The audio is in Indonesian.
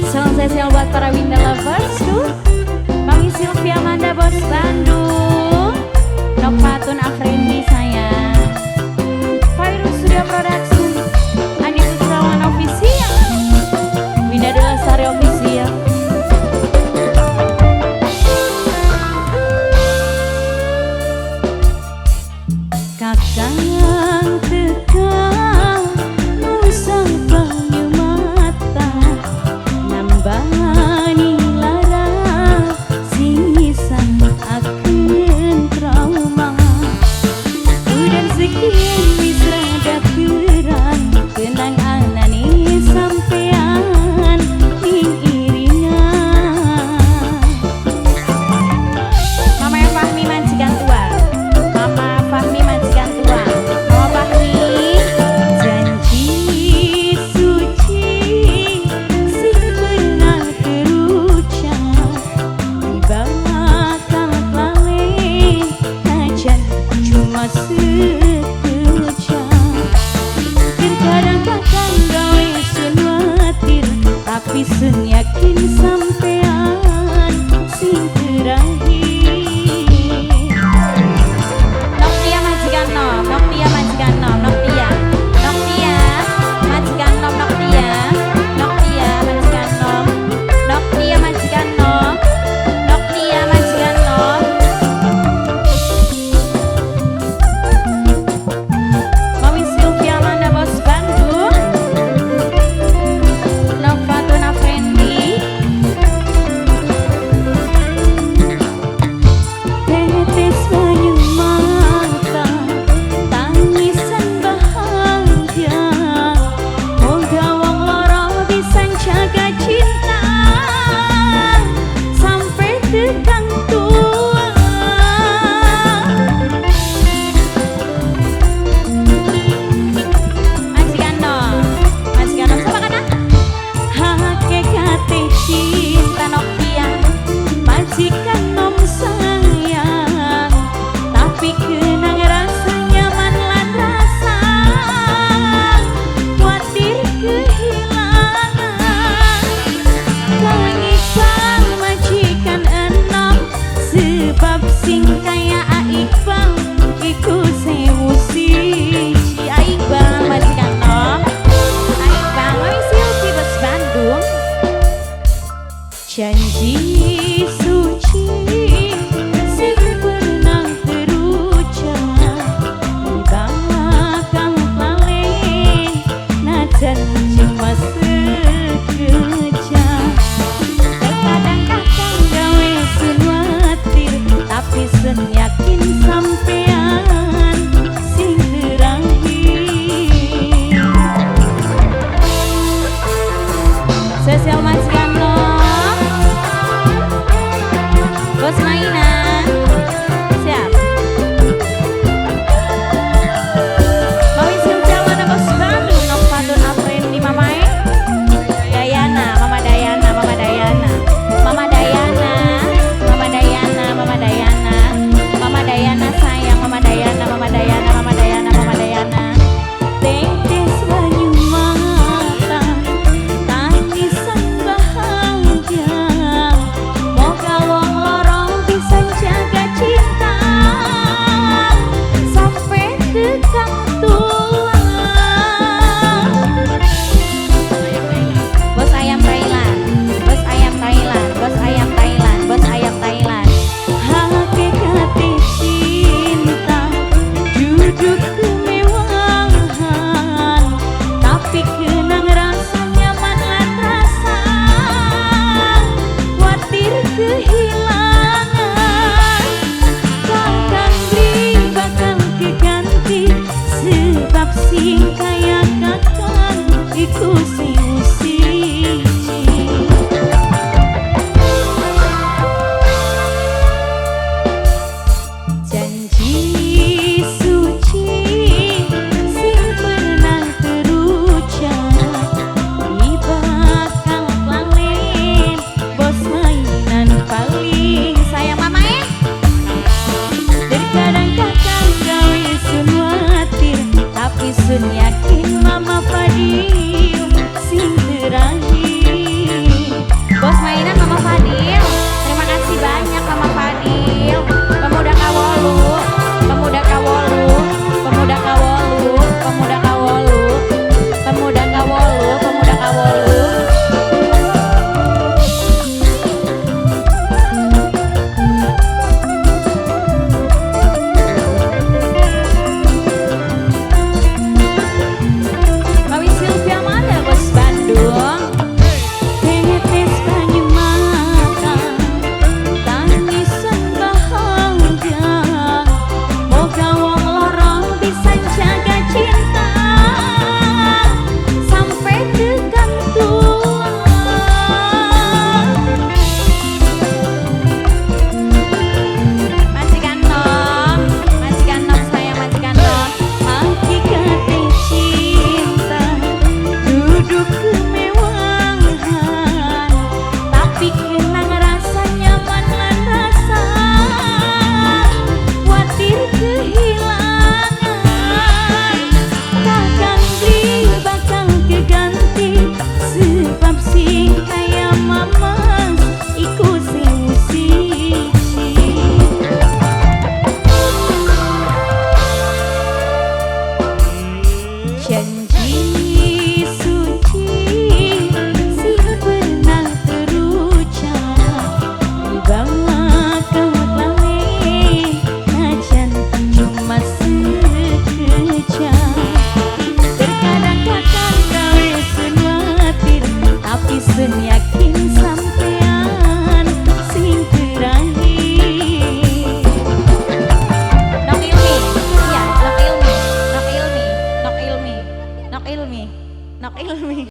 Salam spesial buat para Winda lovers tuh. Mami Sylvia Amanda Bos Bandung, Nokfatun Afrendi sayang, Virus Studio Production, Andi Putrawan Official, Winda Dela Sari Official. Kakang tekang musang banyu mata, nambani lara sinisan akan trauma. Udan sekian misra daturan, kenang anani sampean ning iringan. Mama Fahmi majikan tua, Mama Fahmi majikan tua, Mama Fahmi janji suci sing pernah terucap bakal lalai najan cuma sekejap. Terkadang kakang gawe sun watir, tapi sun yakin sampean sing terakhir. Noktia majikan nom, Noktia majikan nom, Noktia, Noktia majikan nom, Noktia, Noktia majikan nom, Noktia majikan nom, Noktia majikan nom. Mami Sylvia Amanda Bos Bandung, Nokfatun Afrendi, tetes banyu mata, tangisan bahagia, moga wong loro bisa jaga cinta sampai tekan tua. Majikan nom sama kana hakikate cinta Noktia, majikan nom sayang, tapi kenang rasa nyaman lan rasa khawatir kehilangan. Kang Iqbal majikan enom, sebab sing kaya Iqbal iku sewu siji. Iqbal majikan nom, Iqbal Mami Sylvia Bos Bandung, janji suci sing pernah terucap bakal lalai najan cuma sekejap. Terkadang kakang gawe sun watir, tapi sun yakin sampean sing terakhir. Spesial majikan nom, Bos mainan, siap. Mami Sylvia Amanda Bos Bandung, Nokfatun Afrendi, Mama Dayana, Mama Dayana, Mama Dayana, Mama Dayana, Mama Dayana, Mama Dayana, Mama Dayana sayang, Mama Dayana, Mama Dayana, Mama Dayana, Mama Dayana. Tetes banyu mata, tangisan bahagia, moga wong loro bisa jaga cinta sampai tekan tua. Bos ayam Thailand, Bos ayam Thailand, Bos ayam Thailand, Bos ayam Thailand. Hakikate cinta duduk kemewahan, tapi kenang rasa nyaman lan rasa khawatir kehilangan. Kakang Bri bakal keganti, sebab sing kaya kakang iku sewu siji. Janji suci sing pernah terucap bakal lalai, bos mainan paling sayang Mama Terkadang kakang gawe sun watir, tapi sun yakin Mama Padium Nok Ilmi.